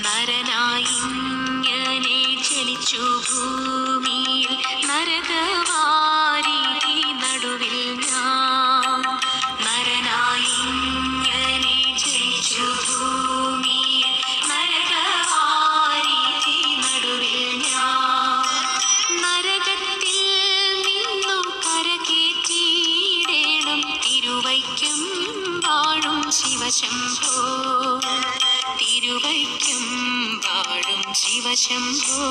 നരനായിങ്ങനെ ജനിച്ചു ഭൂമിയിൽ നരകവാരിധി നടുവിൽ ഞാൻ. നരനായിങ്ങനെ ജനിച്ചു ഭൂമിയിൽ നരകവാരിധി നടുവിൽ ഞാൻ. നരകത്തിൽ നിന്നു കരകേറ്റിയിടേണം തിരുവയ്ക്കും വാഴും ശിവശംഭോ. തിരുവയ്ക്കും വാഴും ശിവശംഭോ.